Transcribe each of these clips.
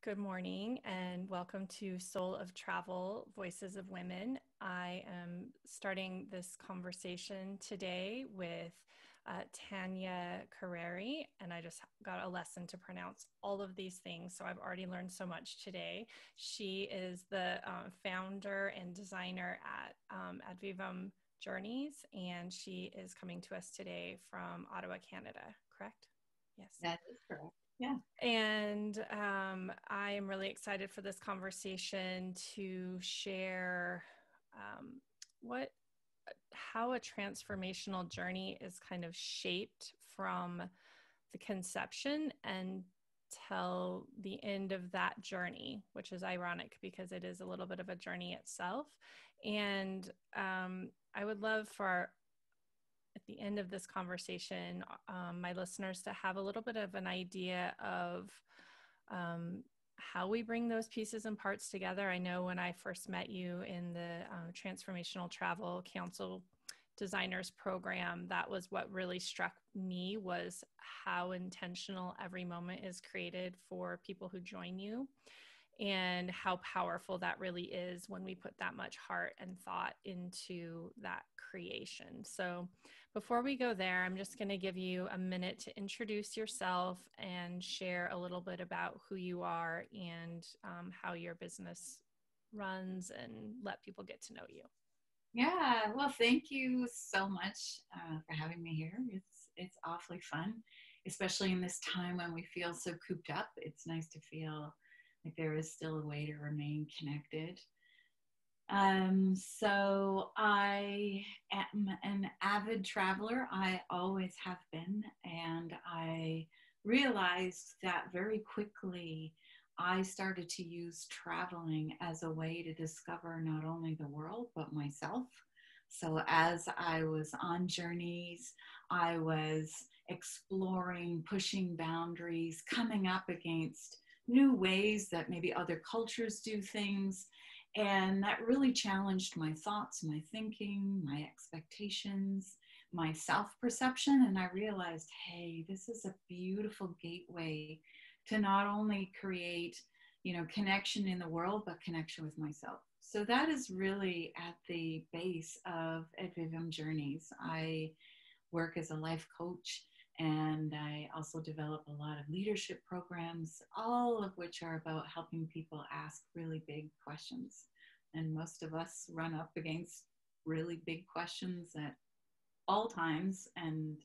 Good morning and welcome to Soul of Travel, Voices of Women. I am starting this conversation today with Tania Carriere, and I just got a lesson to pronounce all of these things, so I've already learned so much today. She is the founder and designer at Advivum Journeys, and she is coming to us today from Ottawa, Canada, correct? Yes. That is correct. Yeah. And I am really excited for this conversation to share what how a transformational journey is kind of shaped from the conception and till the end of that journey, which is ironic because it is a little bit of a journey itself. And I would love for at the end of this conversation, my listeners to have a little bit of an idea of how we bring those pieces and parts together. I know when I first met you in the Transformational Travel Council Designers Program, that was what really struck me, was how intentional every moment is created for people who join you, and how powerful that really is when we put that much heart and thought into that creation. So before we go there, I'm just going to give you a minute to introduce yourself and share a little bit about who you are and how your business runs, and let people get to know you. Yeah. Well, thank you so much for having me here. It's awfully fun, especially in this time when we feel so cooped up. It's nice to feel like there is still a way to remain connected. So I am an avid traveler. I always have been, and I realized that very quickly. I started to use traveling as a way to discover not only the world, but myself. So, as I was on journeys, I was exploring, pushing boundaries, coming up against new ways that maybe other cultures do things. And that really challenged my thoughts, my thinking, my expectations, my self perception. And I realized, hey, this is a beautiful gateway to not only create, connection in the world, but connection with myself. So that is really at the base of Advivum Journeys. I work as a life coach, and I also develop a lot of leadership programs, all of which are about helping people ask really big questions. And most of us run up against really big questions at all times, and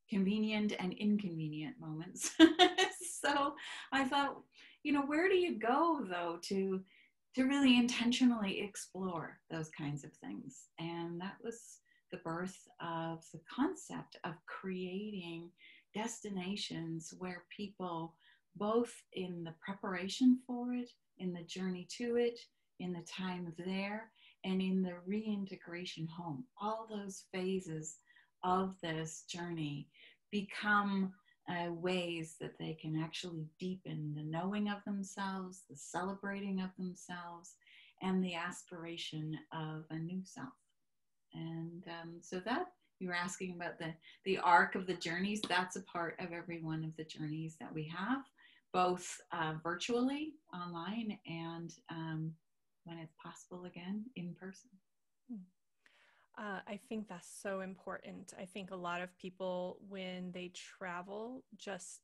convenient and inconvenient moments. So I thought, where do you go though to really intentionally explore those kinds of things? And that was the birth of the concept of creating destinations where people, both in the preparation for it, in the journey to it, in the time there, and in the reintegration home, all those phases of this journey become ways that they can actually deepen the knowing of themselves, the celebrating of themselves, and the aspiration of a new self. And so that you were asking about the arc of the journeys. That's a part of every one of the journeys that we have, both virtually, online, and when it's possible again, in person. I think that's so important. I think a lot of people, when they travel, just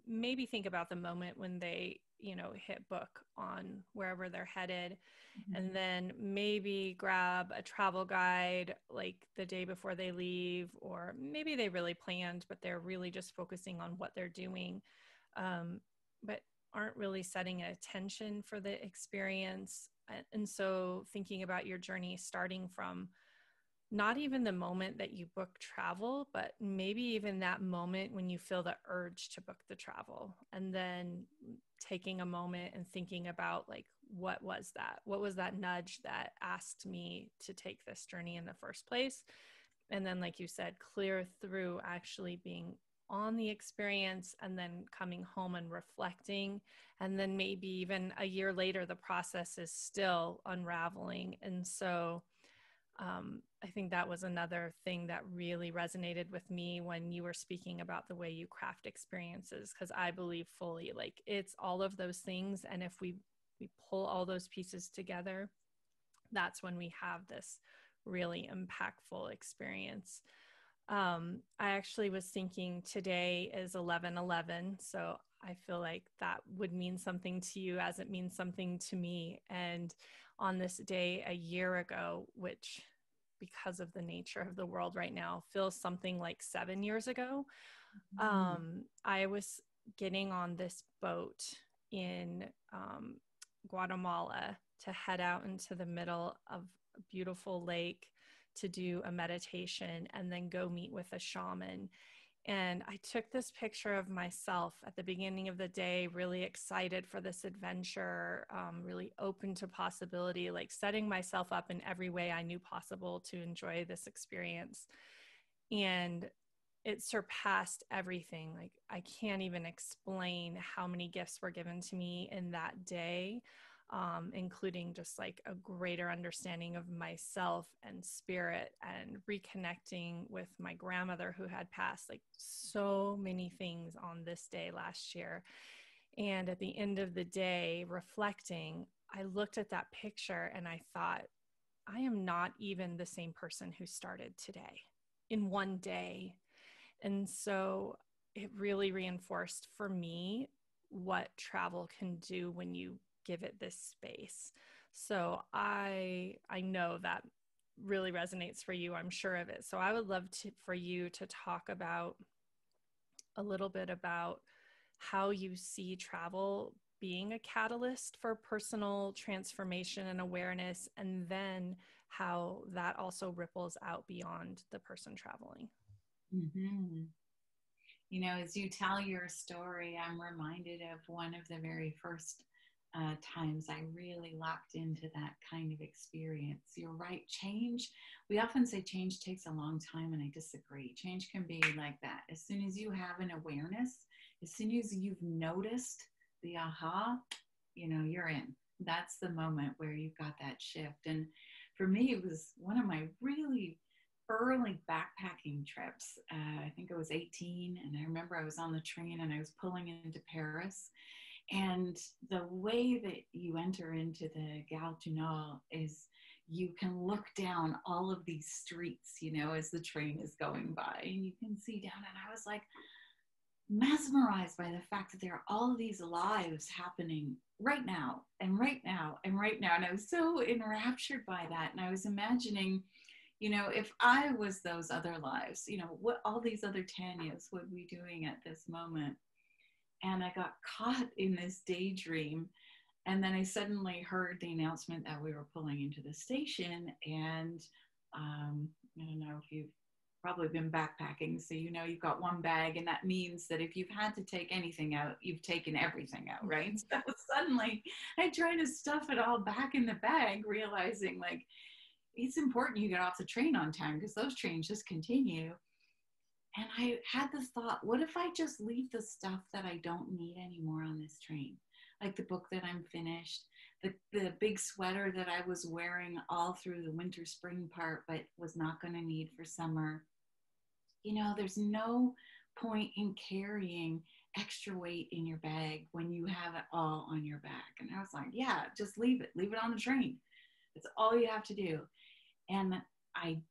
maybe think about the moment when they, hit book on wherever they're headed, and then maybe grab a travel guide like the day before they leave, or maybe they really planned, but they're really just focusing on what they're doing, but aren't really setting attention for the experience. And so thinking about your journey starting from not even the moment that you book travel, but maybe even that moment when you feel the urge to book the travel, and then taking a moment and thinking about, like, what was that nudge that asked me to take this journey in the first place? And then, like you said, clear through actually being on the experience, and then coming home and reflecting, and then maybe even a year later the process is still unraveling. And so I think that was another thing that really resonated with me when you were speaking about the way you craft experiences, because I believe fully like it's all of those things. And if we pull all those pieces together, that's when we have this really impactful experience. I actually was thinking today is 11/11, so I feel like that would mean something to you as it means something to me. And on this day a year ago, which because of the nature of the world right now feels something like 7 years ago, I was getting on this boat in Guatemala to head out into the middle of a beautiful lake to do a meditation and then go meet with a shaman. And I took this picture of myself at the beginning of the day, really excited for this adventure, really open to possibility, like setting myself up in every way I knew possible to enjoy this experience. And it surpassed everything. Like, I can't even explain how many gifts were given to me in that day, including just like a greater understanding of myself and spirit and reconnecting with my grandmother who had passed, like so many things on this day last year. And at the end of the day, reflecting, I looked at that picture and I thought, I am not even the same person who started today in one day. And so it really reinforced for me what travel can do when you give it this space. So I know that really resonates for you. I'm sure of it. So I would love for you to talk about a little bit about how you see travel being a catalyst for personal transformation and awareness, and then how that also ripples out beyond the person traveling. Mm-hmm. You know, as you tell your story, I'm reminded of one of the very first times I really locked into that kind of experience. You're right. Change, we often say change takes a long time, and I disagree. Change can be like that. As soon as you have an awareness, as soon as you've noticed the aha, you know, you're in. That's the moment where you've got that shift. And for me, it was one of my really early backpacking trips. I think I was 18, and I remember I was on the train and I was pulling into Paris. And the way that you enter into the Gare du Nord is you can look down all of these streets, you know, as the train is going by, and you can see down. And I was like mesmerized by the fact that there are all of these lives happening right now and right now and right now. And I was so enraptured by that. And I was imagining, you know, if I was those other lives, you know, what all these other Tanias would be doing at this moment. And I got caught in this daydream. And then I suddenly heard the announcement that we were pulling into the station. And I don't know if you've probably been backpacking, so you know you've got one bag, and that means that if you've had to take anything out, you've taken everything out, right? So suddenly I tried to stuff it all back in the bag, realizing like it's important you get off the train on time because those trains just continue. And I had the thought, what if I just leave the stuff that I don't need anymore on this train? Like the book that I'm finished, the big sweater that I was wearing all through the winter spring part, but was not going to need for summer. You know, there's no point in carrying extra weight in your bag when you have it all on your back. And I was like, yeah, just leave it on the train. That's all you have to do. And I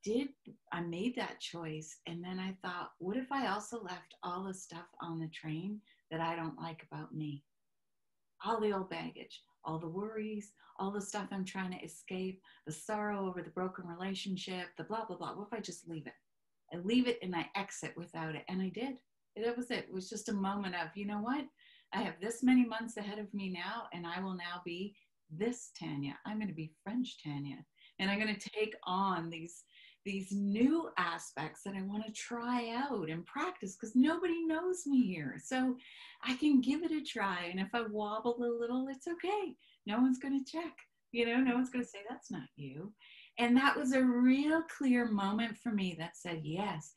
made that choice. And then I thought, what if I also left all the stuff on the train that I don't like about me? All the old baggage, all the worries, all the stuff I'm trying to escape, the sorrow over the broken relationship, the blah, blah, blah. What if I just leave it? I leave it and I exit without it. And I did. That was it. It was just a moment of, you know what? I have this many months ahead of me now, and I will now be this Tania. I'm going to be French Tania. And I'm going to take on these new aspects that I want to try out and practice because nobody knows me here. So I can give it a try. And if I wobble a little, it's okay. No one's going to check. You know, no one's going to say, that's not you. And that was a real clear moment for me that said, yes,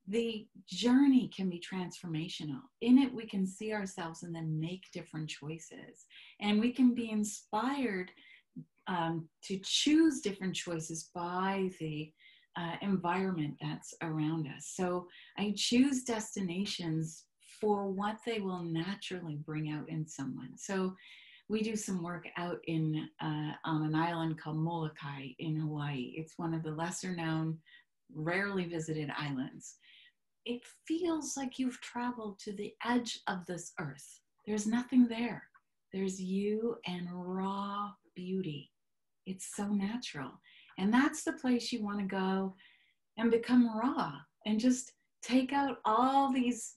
the journey can be transformational. In it, we can see ourselves and then make different choices. And we can be inspired to choose different choices by the environment that's around us. So I choose destinations for what they will naturally bring out in someone. So we do some work out on an island called Molokai in Hawaii. It's one of the lesser known, rarely visited islands. It feels like you've traveled to the edge of this earth. There's nothing there. There's you and raw beauty. It's so natural. And that's the place you want to go and become raw and just take out all these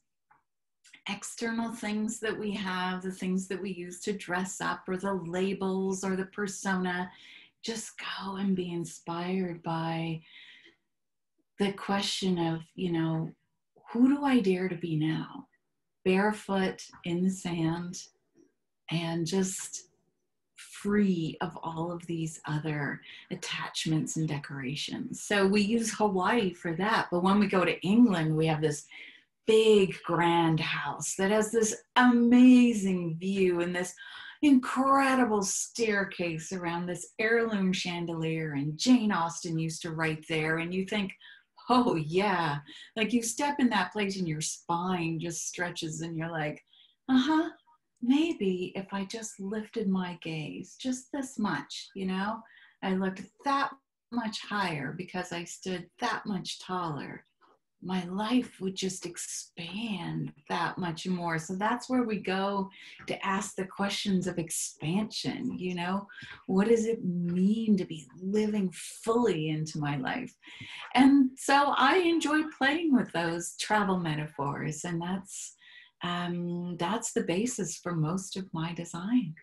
external things that we have, the things that we use to dress up, or the labels or the persona. Just go and be inspired by the question of, who do I dare to be now? Barefoot in the sand and just free of all of these other attachments and decorations. So we use Hawaii for that. But when we go to England, we have this big grand house that has this amazing view and this incredible staircase around this heirloom chandelier, and Jane Austen used to write there, and you think, oh yeah, like you step in that place and your spine just stretches and you're like, maybe if I just lifted my gaze just this much, I looked that much higher because I stood that much taller, my life would just expand that much more. So that's where we go to ask the questions of expansion. What does it mean to be living fully into my life? And so I enjoy playing with those travel metaphors, and that's the basis for most of my design.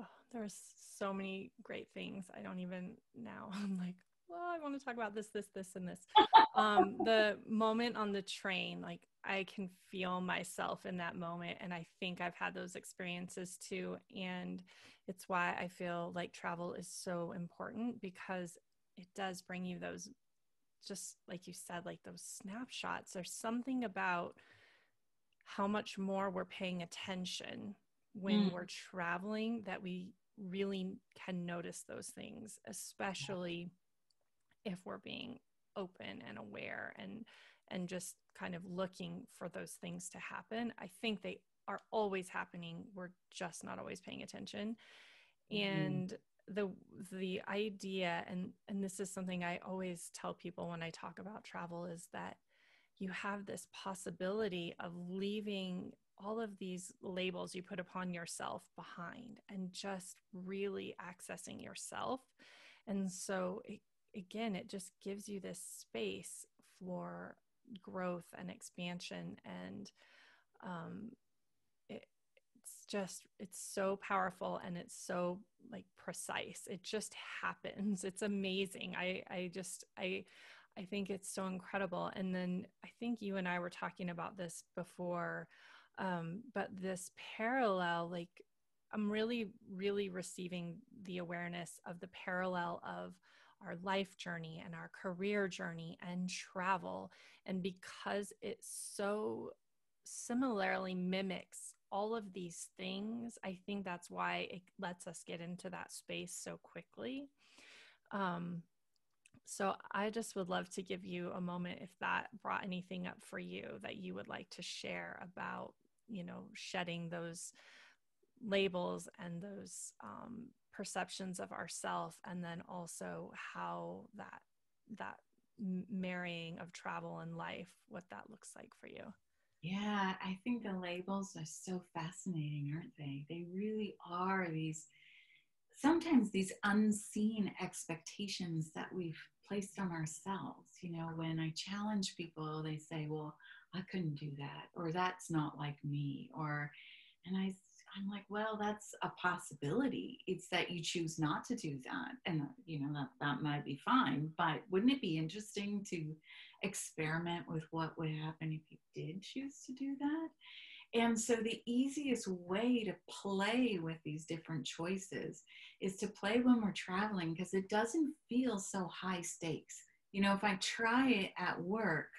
Oh, there's so many great things. I don't even now. I'm like, well, I want to talk about this, and this. The moment on the train, like I can feel myself in that moment. And I think I've had those experiences too. And it's why I feel like travel is so important, because it does bring you those, just like you said, like those snapshots. There's something about how much more we're paying attention when we're traveling that we really can notice those things, especially if we're being open and aware and just kind of looking for those things to happen. I think they are always happening. We're just not always paying attention. And the idea, and this is something I always tell people when I talk about travel, is that you have this possibility of leaving all of these labels you put upon yourself behind and just really accessing yourself. And so it just gives you this space for growth and expansion. And it's so powerful, and it's so like precise. It just happens. It's amazing. I think it's so incredible. And then I think you and I were talking about this before, but this parallel, like I'm really, really receiving the awareness of the parallel of our life journey and our career journey and travel. And because it so similarly mimics all of these things, I think that's why it lets us get into that space so quickly. So I just would love to give you a moment, if that brought anything up for you that you would like to share about, shedding those labels and those perceptions of ourself, and then also how that marrying of travel and life, what that looks like for you. Yeah, I think the labels are so fascinating, aren't they? They really are sometimes these unseen expectations that we've placed on ourselves. When I challenge people, they say, well, I couldn't do that, or that's not like me, and I'm like, well, that's a possibility. It's that you choose not to do that. And, that might be fine, but wouldn't it be interesting to experiment with what would happen if you did choose to do that? And so the easiest way to play with these different choices is to play when we're traveling, because it doesn't feel so high stakes. If I try it at work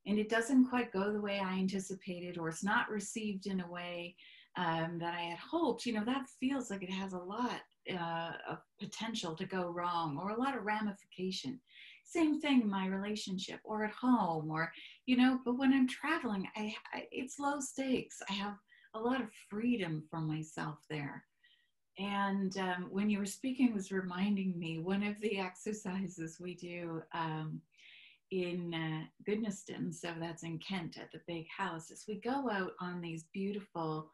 and it doesn't quite go the way I anticipated, or it's not received in a way that I had hoped, that feels like it has a lot of potential to go wrong, or a lot of ramification. Same thing in my relationship or at home, or, but when I'm traveling, it's low stakes. I have a lot of freedom for myself there. And when you were speaking, was reminding me one of the exercises we do in Goodnestone, so that's in Kent at the big house, is we go out on these beautiful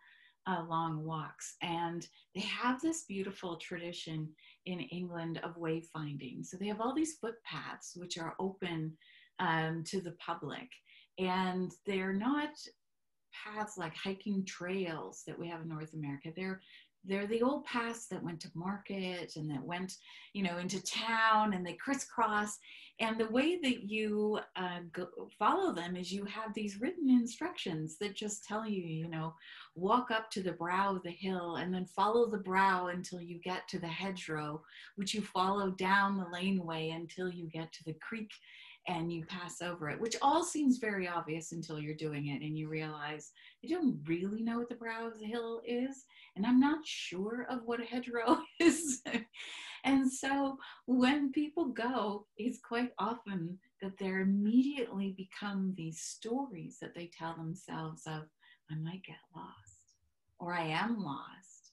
long walks. And they have this beautiful tradition in England of wayfinding. So they have all these footpaths which are open to the public. And they're not paths like hiking trails that we have in North America. They're the old paths that went to market and that went, into town, and they crisscross. And the way that you follow them is you have these written instructions that just tell you, walk up to the brow of the hill and then follow the brow until you get to the hedgerow, which you follow down the laneway until you get to the creek and you pass over it, which all seems very obvious until you're doing it and you realize I don't really know what the brow of the hill is, and I'm not sure of what a hedgerow is. And so when people go, it's quite often that they're immediately become these stories that they tell themselves of, I might get lost, or I am lost.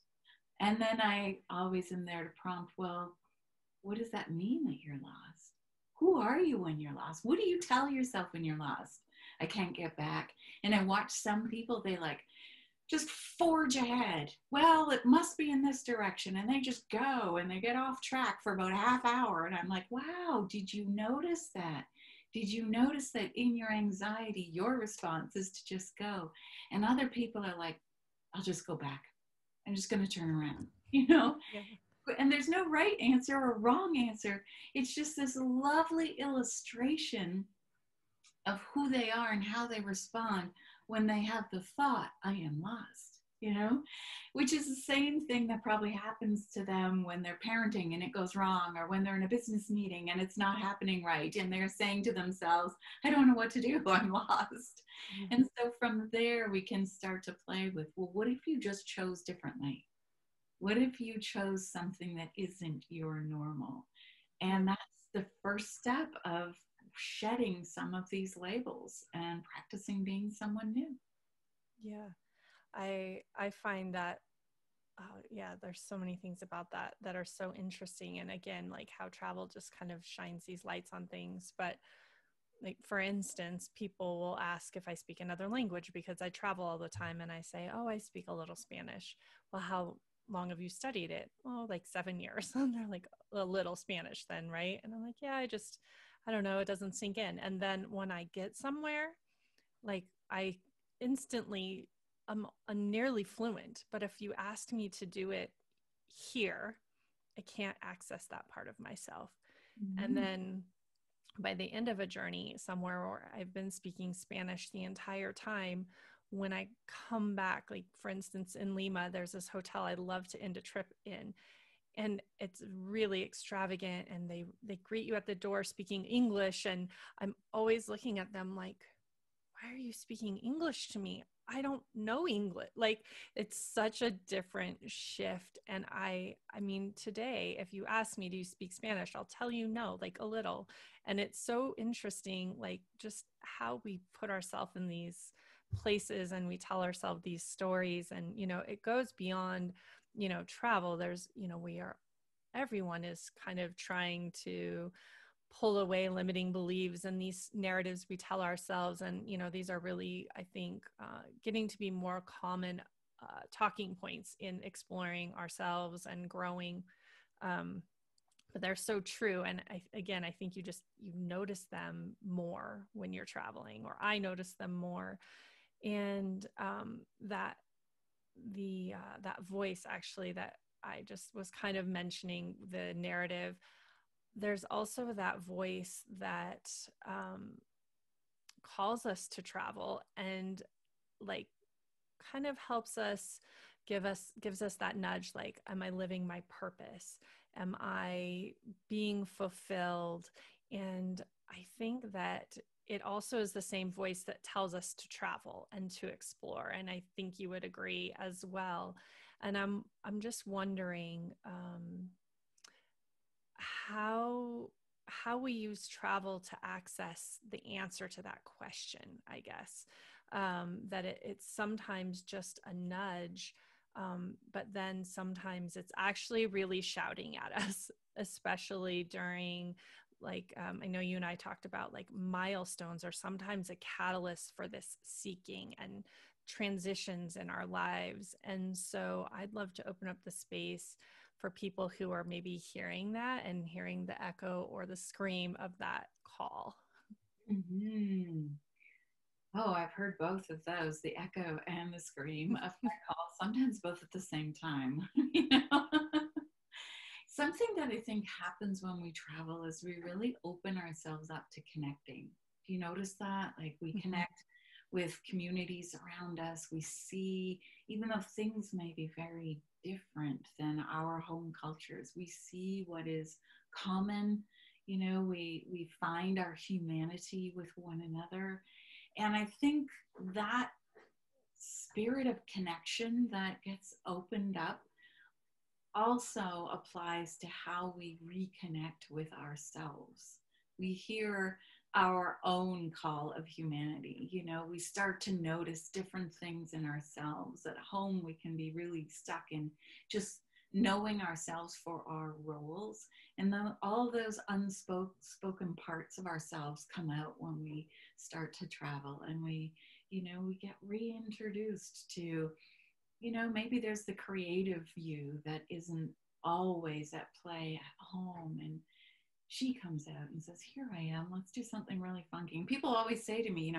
And then I always am there to prompt, well, what does that mean that you're lost? Who are you when you're lost? What do you tell yourself when you're lost? I can't get back. And I watch some people, they just forge ahead. Well, it must be in this direction. And they just go and they get off track for about a half hour. And I'm like, wow, did you notice that? Did you notice that in your anxiety, your response is to just go? And other people are like, I'll just go back. I'm just going to turn around, Yeah. And there's no right answer or wrong answer. It's just this lovely illustration of who they are and how they respond when they have the thought, I am lost, which is the same thing that probably happens to them when they're parenting and it goes wrong, or when they're in a business meeting and it's not happening right. And they're saying to themselves, I don't know what to do, I'm lost. Mm-hmm. And so from there, we can start to play with, well, what if you just chose differently? What if you chose something that isn't your normal? And that's the first step of shedding some of these labels and practicing being someone new. Yeah, I find that, there's so many things about that are so interesting. And again, like how travel just kind of shines these lights on things. But like, for instance, people will ask if I speak another language because I travel all the time, and I say, oh, I speak a little Spanish. Well, how long have you studied it? Oh, like 7 years. And they're like, a little Spanish then, right? And I'm like, yeah, I don't know, it doesn't sink in. And then when I get somewhere, like, I instantly I'm nearly fluent. But if you asked me to do it here, I can't access that part of myself. Mm-hmm. And then by the end of a journey somewhere where I've been speaking Spanish the entire time, when I come back, like for instance, in Lima, there's this hotel I love to end a trip in. And it's really extravagant, and they greet you at the door speaking English. And I'm always looking at them like, why are you speaking English to me? I don't know English. Like, it's such a different shift. And I mean, today, if you ask me, do you speak Spanish? I'll tell you no, like a little. And it's so interesting, like just how we put ourselves in these places and we tell ourselves these stories. And, it goes beyond, travel. There's, everyone is kind of trying to pull away limiting beliefs and these narratives we tell ourselves. And, these are really, I think, getting to be more common talking points in exploring ourselves and growing. But they're so true. And I think you notice them more when you're traveling, or I notice them more. And that voice, actually, that I just was kind of mentioning, the narrative, there's also that voice that calls us to travel and like kind of helps us, gives us that nudge, like, am I living my purpose? Am I being fulfilled? And I think that it also is the same voice that tells us to travel and to explore. And I think you would agree as well. And I'm just wondering how we use travel to access the answer to that question, I guess. That it's sometimes just a nudge, but then sometimes it's actually really shouting at us, especially during I know you and I talked about like milestones are sometimes a catalyst for this seeking and transitions in our lives. And so I'd love to open up the space for people who are maybe hearing that and hearing the echo or the scream of that call. Mm-hmm. Oh, I've heard both of those, the echo and the scream of that call, sometimes both at the same time. You know? Something that I think happens when we travel is we really open ourselves up to connecting. Do you notice that? Like we connect with communities around us. We see, even though things may be very different than our home cultures, we see what is common. You know, we find our humanity with one another. And I think that spirit of connection that gets opened up also applies to how we reconnect with ourselves. We hear our own call of humanity. You know, we start to notice different things in ourselves. At home, we can be really stuck in just knowing ourselves for our roles. And all those unspoken parts of ourselves come out when we start to travel, and we get reintroduced to, maybe there's the creative you that isn't always at play at home. And she comes out and says, here I am, let's do something really funky. And people always say to me,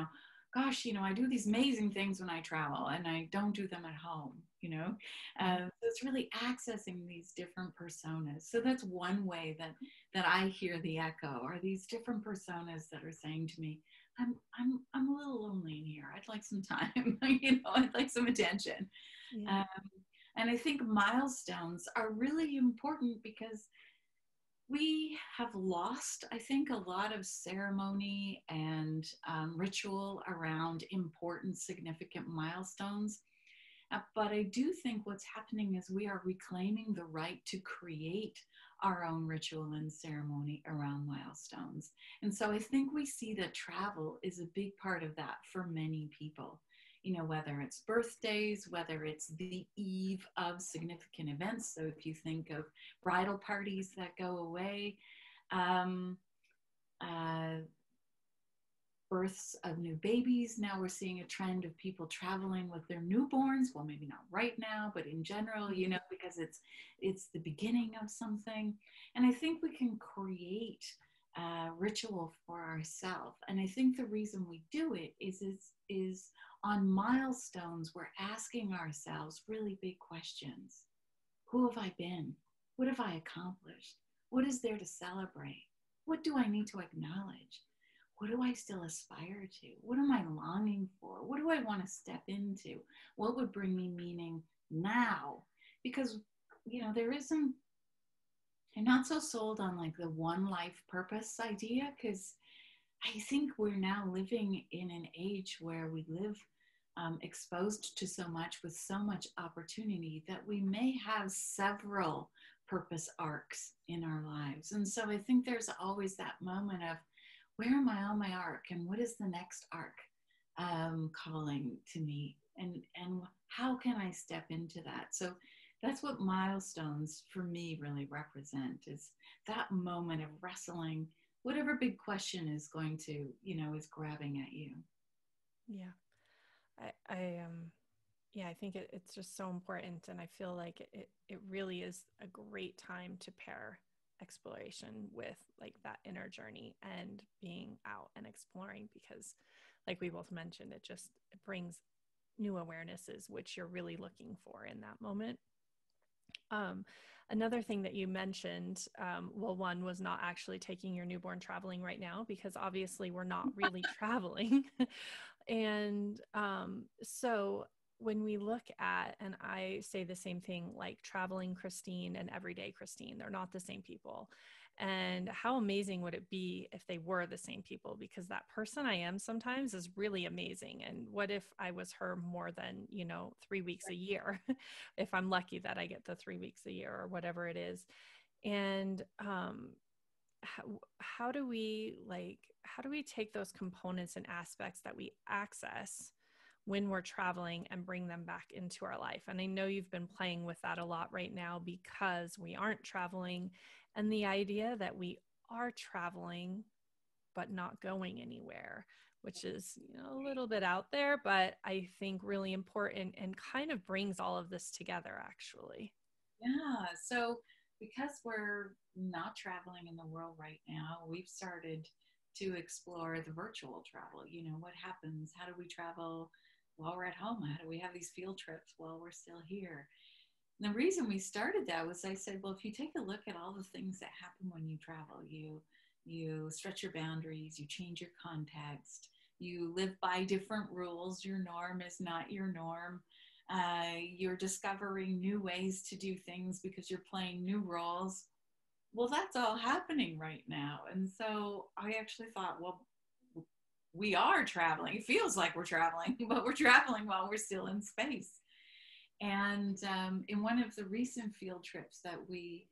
gosh, I do these amazing things when I travel and I don't do them at home, so it's really accessing these different personas. So that's one way that I hear the echo, are these different personas that are saying to me, I'm a little lonely in here. I'd like some time, I'd like some attention. Yeah. And I think milestones are really important because we have lost, I think, a lot of ceremony and ritual around important, significant milestones. But I do think what's happening is we are reclaiming the right to create our own ritual and ceremony around milestones. And so I think we see that travel is a big part of that for many people. Whether it's birthdays, whether it's the eve of significant events. So if you think of bridal parties that go away, births of new babies. Now we're seeing a trend of people traveling with their newborns. Well, maybe not right now, but in general, because it's the beginning of something. And I think we can create ritual for ourselves. And I think the reason we do it is on milestones, we're asking ourselves really big questions. Who have I been? What have I accomplished? What is there to celebrate? What do I need to acknowledge? What do I still aspire to? What am I longing for? What do I want to step into? What would bring me meaning now? Because, I'm not so sold on like the one life purpose idea, because I think we're now living in an age where we live exposed to so much with so much opportunity that we may have several purpose arcs in our lives. And so I think there's always that moment of, where am I on my arc, and what is the next arc calling to me, and how can I step into that? So that's what milestones for me really represent, is that moment of wrestling whatever big question is going to, is grabbing at you. Yeah. I think it's just so important. And I feel like it really is a great time to pair exploration with like that inner journey and being out and exploring, because like we both mentioned, it brings new awarenesses, which you're really looking for in that moment. Another thing that you mentioned, well, one was not actually taking your newborn traveling right now, because obviously we're not really traveling. And so when we look at, and I say the same thing, like traveling Christine and everyday Christine, they're not the same people. And how amazing would it be if they were the same people? Because that person I am sometimes is really amazing. And what if I was her more than, 3 weeks a year? If I'm lucky that I get the 3 weeks a year or whatever it is. And how do we take those components and aspects that we access when we're traveling and bring them back into our life? And I know you've been playing with that a lot right now because we aren't traveling, and the idea that we are traveling but not going anywhere, which is a little bit out there, but I think really important and kind of brings all of this together, actually. Yeah. So, because we're not traveling in the world right now, we've started to explore the virtual travel. What happens? How do we travel while we're at home? How do we have these field trips while we're still here? And the reason we started that was I said, well, if you take a look at all the things that happen when you travel, you stretch your boundaries, you change your context, you live by different rules. Your norm is not your norm. You're discovering new ways to do things because you're playing new roles. Well, that's all happening right now. And so I actually thought, well, we are traveling. It feels like we're traveling, but we're traveling while we're still in space. And in one of the recent field trips that we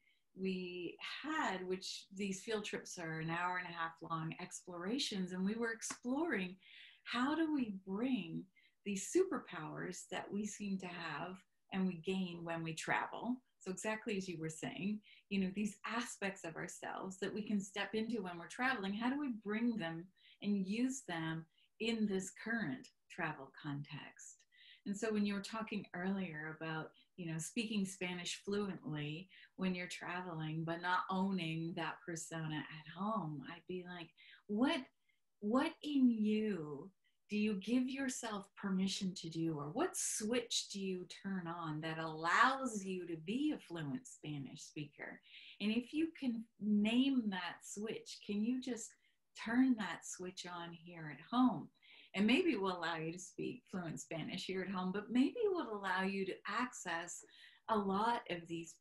had, which these field trips are an hour and a half long explorations, and we were exploring how do we bring these superpowers that we seem to have and we gain when we travel. So exactly as you were saying, these aspects of ourselves that we can step into when we're traveling, how do we bring them and use them in this current travel context? And so when you were talking earlier about, speaking Spanish fluently when you're traveling, but not owning that persona at home, I'd be like, what in you do you give yourself permission to do? Or what switch do you turn on that allows you to be a fluent Spanish speaker? And if you can name that switch, can you just turn that switch on here at home? And maybe it will allow you to speak fluent Spanish here at home, but maybe it will allow you to access a lot of these,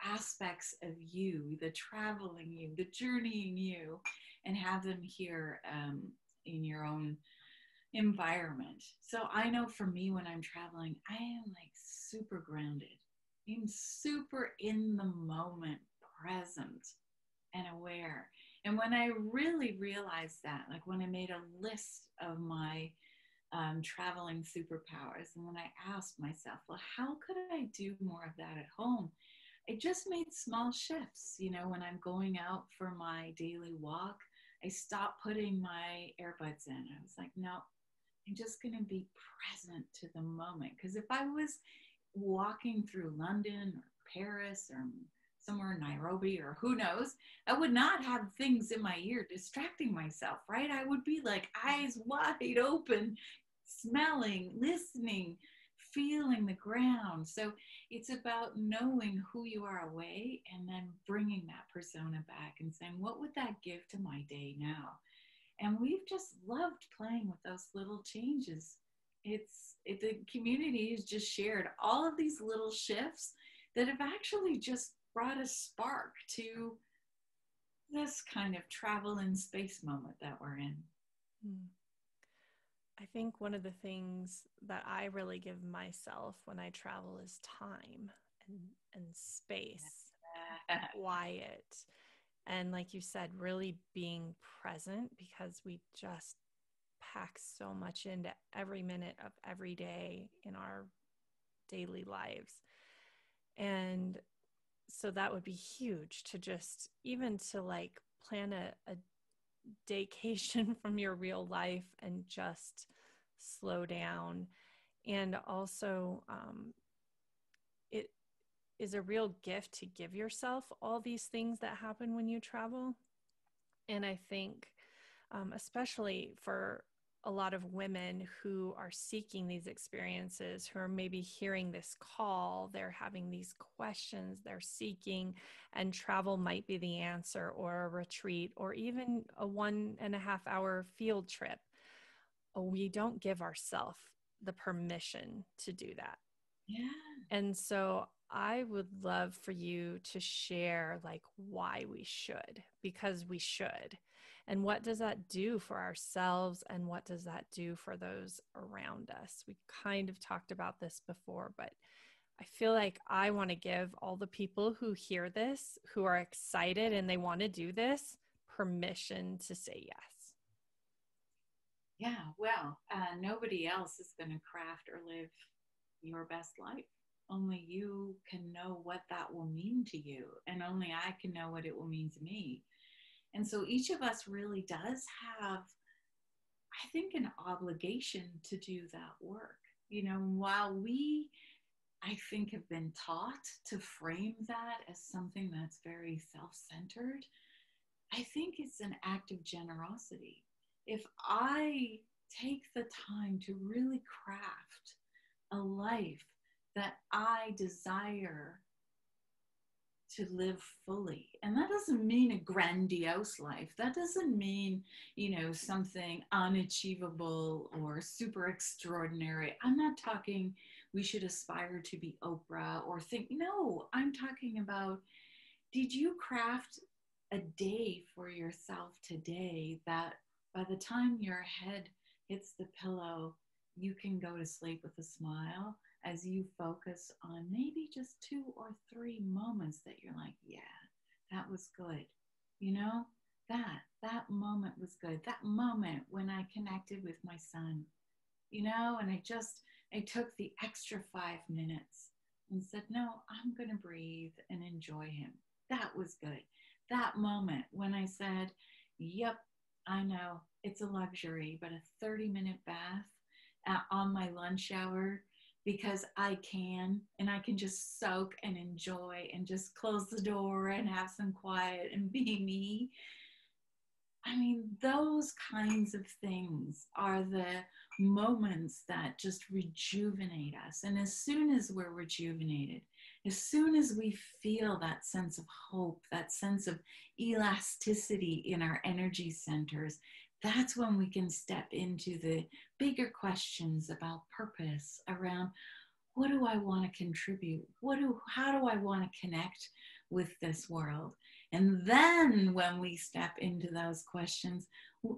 aspects of you, the traveling you, the journeying you, and have them here in your own environment. So I know for me, when I'm traveling, I am like super grounded. I'm super in the moment, present and aware. And when I really realized that, like when I made a list of my traveling superpowers, and when I asked myself, well, how could I do more of that at home? I just made small shifts. When I'm going out for my daily walk, I stopped putting my earbuds in. I was like, no, I'm just going to be present to the moment. Because if I was walking through London or Paris or somewhere in Nairobi or who knows, I would not have things in my ear distracting myself, right? I would be like eyes wide open, smelling, listening, feeling the ground. So it's about knowing who you are away and then bringing that persona back and saying, what would that give to my day now? And we've just loved playing with those little changes. The community has just shared all of these little shifts that have actually just brought a spark to this kind of travel in space moment that we're in. I think one of the things that I really give myself when I travel is time and space, quiet. And like you said, really being present, because we just pack so much into every minute of every day in our daily lives. And so that would be huge to just even to like plan a daycation from your real life and just slow down. And also, it is a real gift to give yourself all these things that happen when you travel. And I think, especially for a lot of women who are seeking these experiences, who are maybe hearing this call, they're having these questions, they're seeking, and travel might be the answer, or a retreat, or even a 1.5 hour field trip. We don't give ourselves the permission to do that. Yeah. And so I would love for you to share like why we should, because we should. And what does that do for ourselves and what does that do for those around us? We kind of talked about this before, but I feel like I want to give all the people who hear this, who are excited and they want to do this, permission to say yes. Yeah, well, nobody else is going to craft or live your best life. Only you can know what that will mean to you, and only I can know what it will mean to me. And so each of us really does have, I think, an obligation to do that work. While we, I think, have been taught to frame that as something that's very self centered, I think it's an act of generosity. If I take the time to really craft a life that I desire to live fully. And that doesn't mean a grandiose life. That doesn't mean, something unachievable or super extraordinary. I'm not talking we should aspire to be Oprah or think, no, I'm talking about, did you craft a day for yourself today that by the time your head hits the pillow, you can go to sleep with a smile as you focus on maybe just 2 or 3 moments that you're like, yeah, that was good. That moment was good. That moment when I connected with my son, and I took the extra 5 minutes and said, no, I'm going to breathe and enjoy him. That was good. That moment when I said, yep, I know it's a luxury, but a 30-minute bath on my lunch hour, because I can, and I can just soak and enjoy and just close the door and have some quiet and be me. I mean, those kinds of things are the moments that just rejuvenate us. And as soon as we're rejuvenated, as soon as we feel that sense of hope, that sense of elasticity in our energy centers, that's when we can step into the bigger questions about purpose, around what do I want to contribute? How do I want to connect with this world? And then when we step into those questions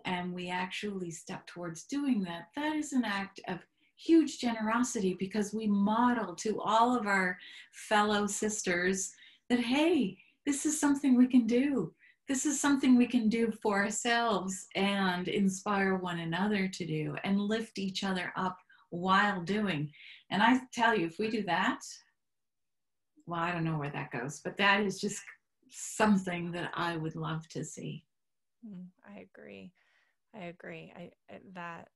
and we actually step towards doing that, that is an act of huge generosity, because we model to all of our fellow sisters that, hey, this is something we can do. This is something we can do for ourselves and inspire one another to do and lift each other up while doing. And I tell you, if we do that, well, I don't know where that goes, but that is just something that I would love to see. I agree. That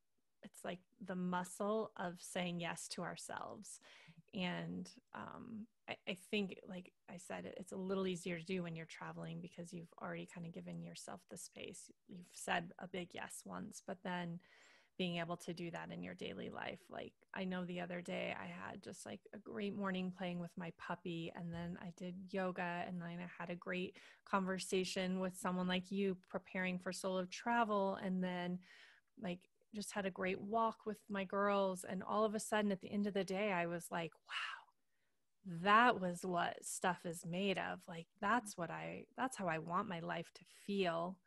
it's like the muscle of saying yes to ourselves. And I think, like I said, it's a little easier to do when you're traveling because you've already kind of given yourself the space. You've said a big yes once, but then being able to do that in your daily life. Like, I know the other day I had just like a great morning playing with my puppy, and then I did yoga, and then I had a great conversation with someone like you preparing for solo travel, and then like just had a great walk with my girls. And all of a sudden at the end of the day, I was like, wow, that was what stuff is made of. Like, that's how I want my life to feel.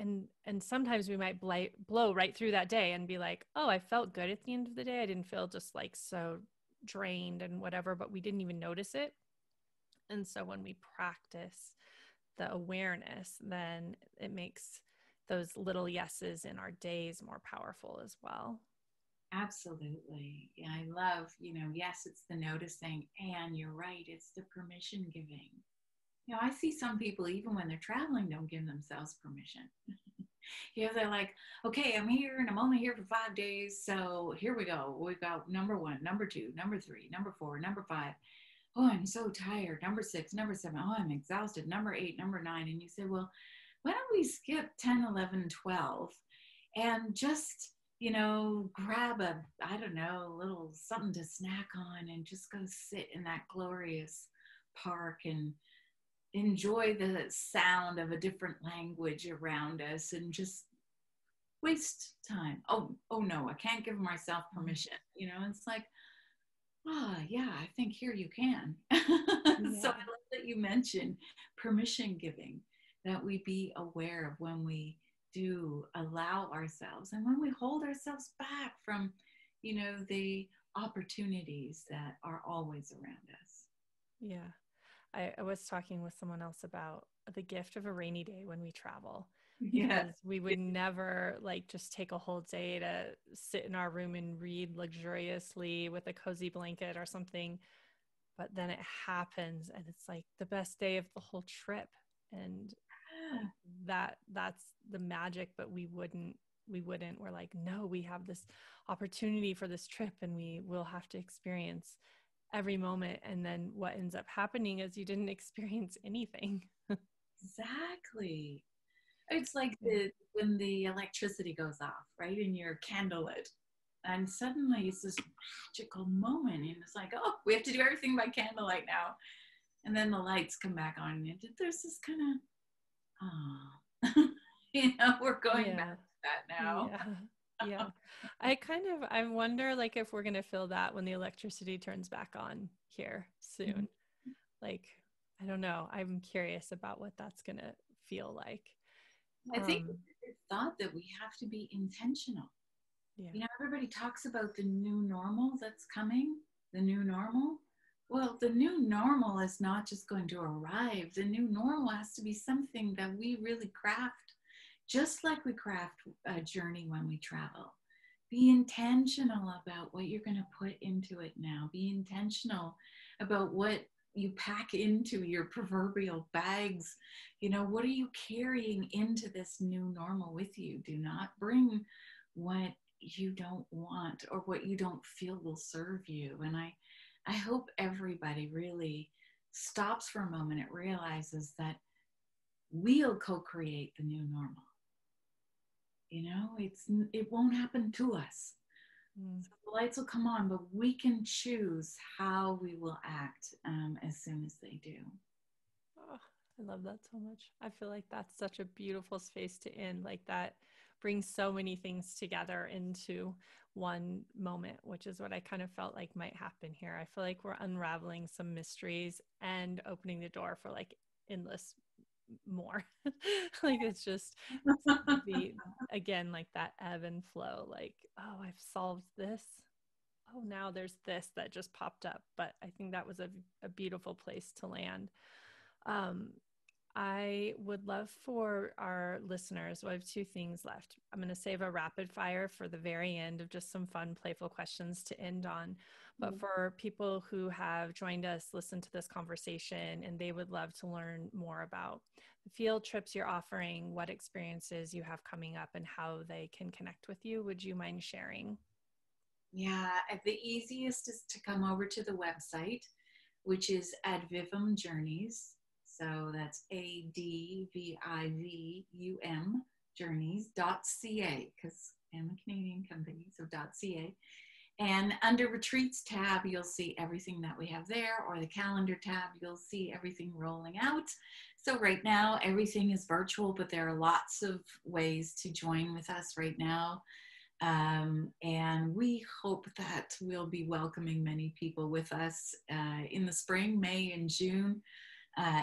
And sometimes we might blow right through that day and be like, oh, I felt good at the end of the day. I didn't feel just like so drained and whatever, but we didn't even notice it. And so when we practice the awareness, then it makes those little yeses in our days more powerful as well. Absolutely. Yeah, I love, yes, it's the noticing, and you're right, it's the permission giving. I see some people, even when they're traveling, don't give themselves permission. They're like, okay, I'm here and I'm only here for 5 days. So here we go. We've got number 1, number 2, number 3, number 4, number 5. Oh, I'm so tired. Number 6, number 7. Oh, I'm exhausted. Number 8, number 9. And you say, well, why don't we skip 10, 11, 12 and just, grab I don't know, a little something to snack on and just go sit in that glorious park and enjoy the sound of a different language around us and just waste time. Oh no, I can't give myself permission. It's like, Yeah, I think here you can. So Yeah. I love that you mentioned permission giving, that we be aware of when we do allow ourselves and when we hold ourselves back from, the opportunities that are always around us. Yeah. I was talking with someone else about the gift of a rainy day when we travel, Yeah. because we would never like just take a whole day to sit in our room and read luxuriously with a cozy blanket or something. But then it happens and it's like the best day of the whole trip. And that's the magic, but we're like, no, we have this opportunity for this trip and we will have to experience every moment. And then what ends up happening is you didn't experience anything. Exactly. It's like Yeah. when the electricity goes off, right, in your candlelit, and suddenly it's this magical moment, and it's like, oh, we have to do everything by candlelight now, and then the lights come back on, and there's this kind of, oh, we're going back Yeah. to that now. Yeah. Yeah. I wonder like if we're gonna feel that when the electricity turns back on here soon. Like, I don't know. I'm curious about what that's gonna feel like. I think Um, it's thought that we have to be intentional. yeah. Everybody talks about the new normal that's coming, the new normal. Well, the new normal is not just going to arrive. The new normal has to be something that we really craft, just like we craft a journey when we travel. Be intentional about what you're going to put into it now. Be intentional about what you pack into your proverbial bags. What are you carrying into this new normal with you? Do not bring what you don't want or what you don't feel will serve you. And I hope everybody really stops for a moment and realizes that we'll co-create the new normal. It won't happen to us. Mm. So the lights will come on, but we can choose how we will act as soon as they do. Oh, I love that so much. I feel like that's such a beautiful space to end. Like that brings so many things together into one moment, which is what I kind of felt like might happen here. I feel like we're unraveling some mysteries and opening the door for like endless more. Like it's just the again like that ebb and flow. Like, oh, I've solved this. Oh, now there's this that just popped up. But I think that was a beautiful place to land. Um, I would love for our listeners, well, I have two things left. I'm going to save a rapid fire for the very end of just some fun, playful questions to end on. But for people who have joined us, listen to this conversation, and they would love to learn more about the field trips you're offering, what experiences you have coming up, and how they can connect with you, would you mind sharing? Yeah, the easiest is to come over to the website, which is Advivum Journeys. So that's ADVIVUM Journeys.ca, because I'm a Canadian company, so .ca. And under retreats tab, you'll see everything that we have there, or the calendar tab, you'll see everything rolling out. So right now, everything is virtual, but there are lots of ways to join with us right now. And we hope that we'll be welcoming many people with us in the spring, May and June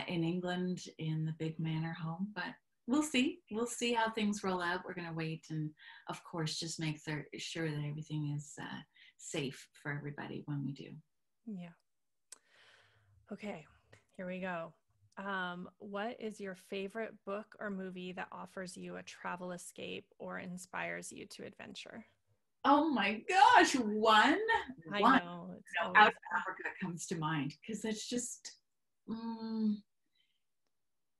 in England in the big manor home. But we'll see. We'll see how things roll out. We're going to wait and, of course, just make sure that everything is safe for everybody when we do. Yeah. Okay, here we go. What is your favorite book or movie that offers you a travel escape or inspires you to adventure? Oh my gosh, one, I one. know it's Out of always Africa comes to mind because it's just, mm,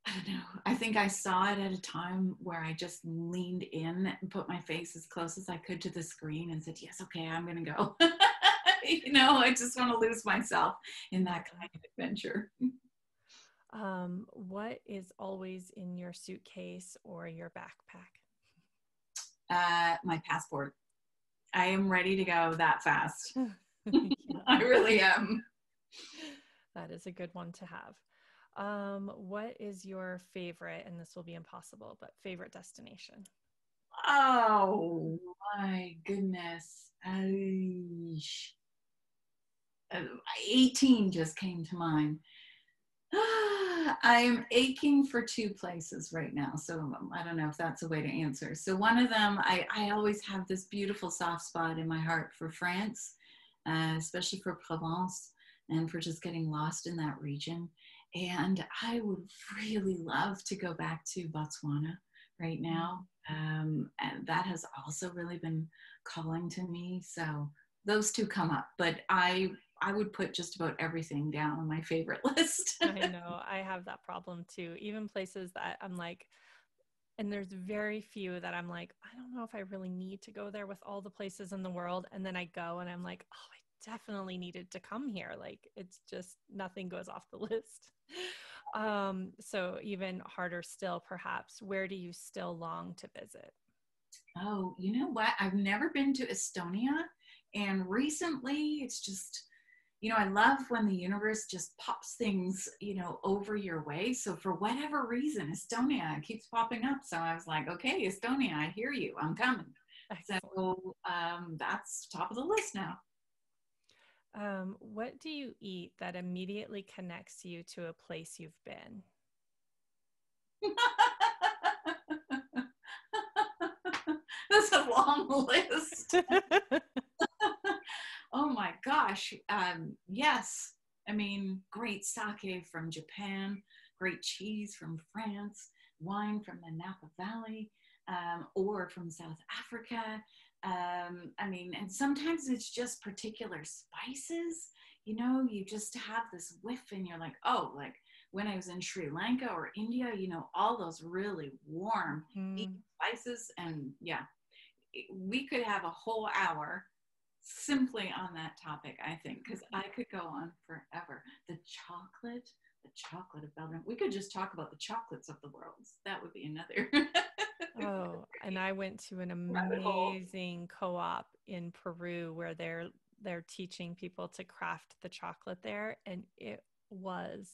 I don't know. I think I saw it at a time where I just leaned in and put my face as close as I could to the screen and said, yes, okay, I'm going to go. I just want to lose myself in that yeah. kind of adventure. What is always in your suitcase or your backpack? My passport. I am ready to go that fast. Yeah, I really am. that is a good one to have. What is your favorite, and this will be impossible, but favorite destination? Oh my goodness. Aish. uh, 18 just came to mind. I'm aching for two places right now. So I don't know if that's a way to answer. So one of them, I always have this beautiful soft spot in my heart for France, especially for Provence and for just getting lost in that region. And I would really love to go back to Botswana right now. And that has also really been calling to me. So those two come up, but I would put just about everything down on my favorite list. I know I have that problem too. Even places that I'm like, and there's very few that I'm like, I don't know if I really need to go there with all the places in the world. And then I go and I'm like, oh, I definitely needed to come here. Like it's just nothing goes off the list. So even harder still, perhaps, where do you still long to visit? Oh, you know what? I've never been to Estonia. And recently it's just, I love when the universe just pops things, over your way. So for whatever reason, Estonia keeps popping up. So I was like, okay, Estonia, I hear you. I'm coming. Excellent. So that's top of the list now. What do you eat that immediately connects you to a place you've been? That's a long list. Oh my gosh. Yes. I mean, great sake from Japan, great cheese from France, wine from the Napa Valley, or from South Africa. I mean, and sometimes it's just particular spices. You just have this whiff and you're like, oh, like when I was in Sri Lanka or India, all those really warm Mm. spices. And yeah, we could have a whole hour simply on that topic, I think, because I could go on forever. The chocolate of Belgium. We could just talk about the chocolates of the world. That would be another Oh, and I went to an rabbit hole. amazing co-op in Peru where they're teaching people to craft the chocolate there, and it was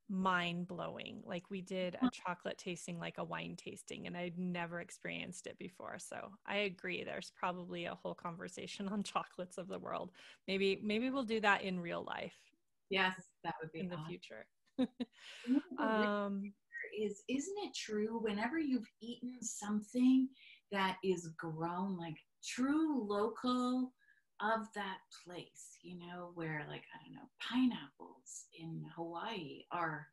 mind-blowing. Like we did a chocolate tasting like a wine tasting, and I'd never experienced it before. So I agree. There's probably a whole conversation on chocolates of the world. Maybe we'll do that in real life Yes, that would be in the awesome. future. The real um, isn't it true? Whenever you've eaten something that is grown, like true local of that place, where like, I don't know, pineapples in Hawaii are,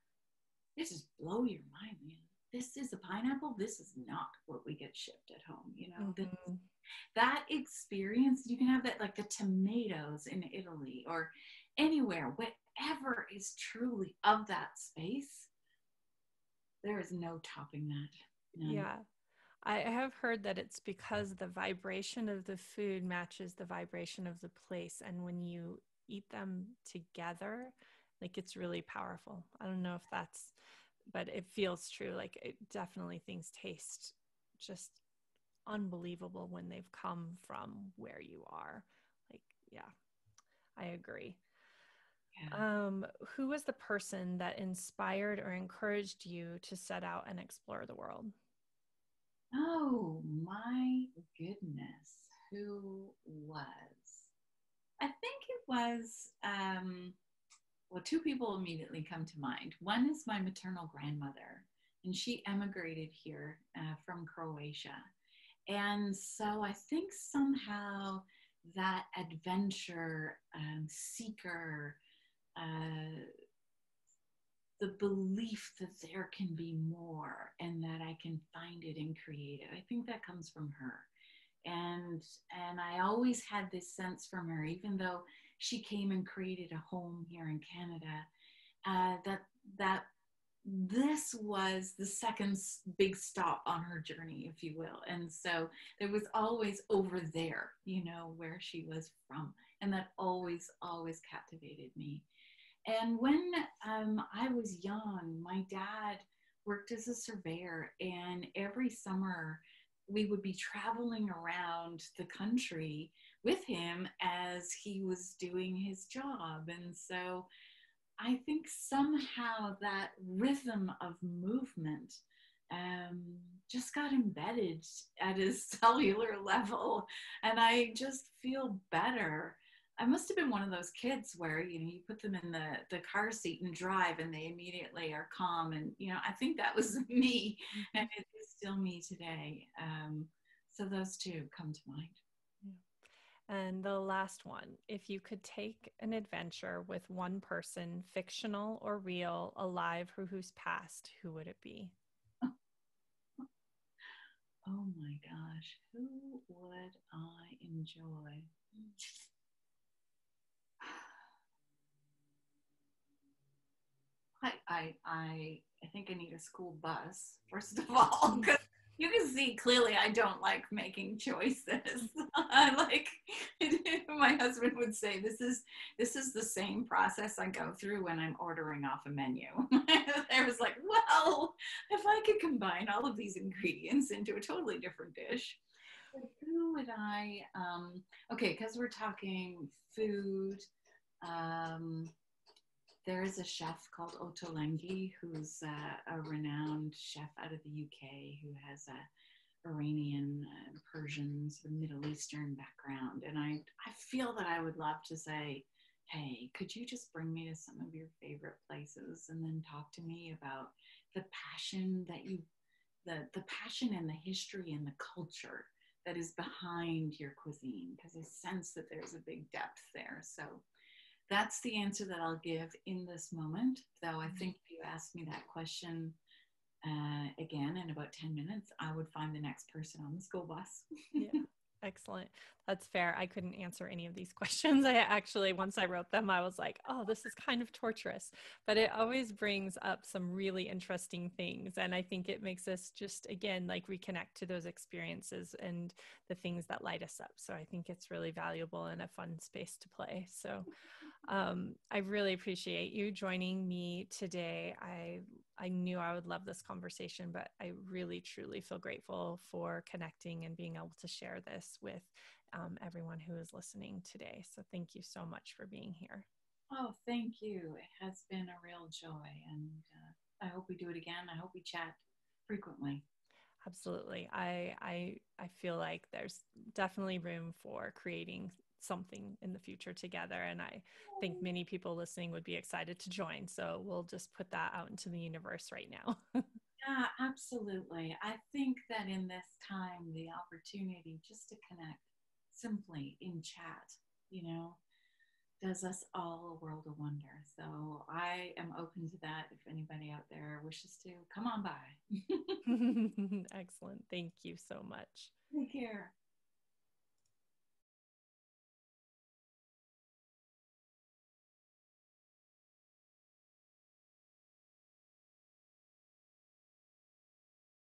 this just blow your mind, man. This is a pineapple. This is not what we get shipped at home. mhm. That experience, you can have that like the tomatoes in Italy or anywhere, whatever is truly of that space. There is no topping that. None. Yeah. I have heard that it's because the vibration of the food matches the vibration of the place. And when you eat them together, like it's really powerful. I don't know if that's, but it feels true. Like it definitely things taste just unbelievable when they've come from where you are. Like, yeah, I agree. Yeah. Who was the person that inspired or encouraged you to set out and explore the world? Oh my goodness. Who was? I think it was, well, two people immediately come to mind. One is my maternal grandmother, and she emigrated here from Croatia. And so I think somehow that adventure seeker, uh, the belief that there can be more and that I can find it and create it. I think that comes from her. And I always had this sense from her, even though she came and created a home here in Canada, that this was the second big stop on her journey, if you will. And so there was always over there, where she was from. And that always captivated me. And when I was young, my dad worked as a surveyor, and every summer we would be traveling around the country with him as he was doing his job. And so I think somehow that rhythm of movement just got embedded at a cellular level, and I just feel better I must have been one of those kids where, you put them in the car seat and drive and they immediately are calm. And, I think that was me, and it is still me today. So those two come to mind. And the last one, if you could take an adventure with one person, fictional or real, alive or who's passed, who would it be? Oh my gosh, who would I enjoy? I think I need a school bus, first of all, because you can see clearly I don't like making choices. I like my husband would say this is the same process I go through when I'm ordering off a menu. I was like, well, if I could combine all of these ingredients into a totally different dish, who would I okay, because we're talking food. um there is a chef called Ottolenghi, who's a renowned chef out of the UK, who has a Iranian, Persian, sort of Middle Eastern background. And I feel that I would love to say, hey, could you just bring me to some of your favorite places and then talk to me about the passion that the passion and the history and the culture that is behind your cuisine, because I sense that there's a big depth there. So that's the answer that I'll give in this moment. Though I think if you asked me that question again in about 10 minutes, I would find the next person on the school bus. Yeah, excellent. That's fair. I couldn't answer any of these questions. I actually, once I wrote them, I was like, oh, this is kind of torturous, but it always brings up some really interesting things. And I think it makes us just, again, like reconnect to those experiences and the things that light us up. So I think it's really valuable and a fun space to play. So I really appreciate you joining me today. I knew I would love this conversation, but I really, truly feel grateful for connecting and being able to share this with everyone who is listening today. So thank you so much for being here. Oh, thank you. It has been a real joy. And I hope we do it again. I hope we chat frequently. Absolutely. I feel like there's definitely room for creating something in the future together. And I think many people listening would be excited to join. So we'll just put that out into the universe right now. Yeah, absolutely. I think that in this time, the opportunity just to connect simply in chat, does us all a world of wonder. So I am open to that if anybody out there wishes to come on by. Excellent. Thank you so much. Take care.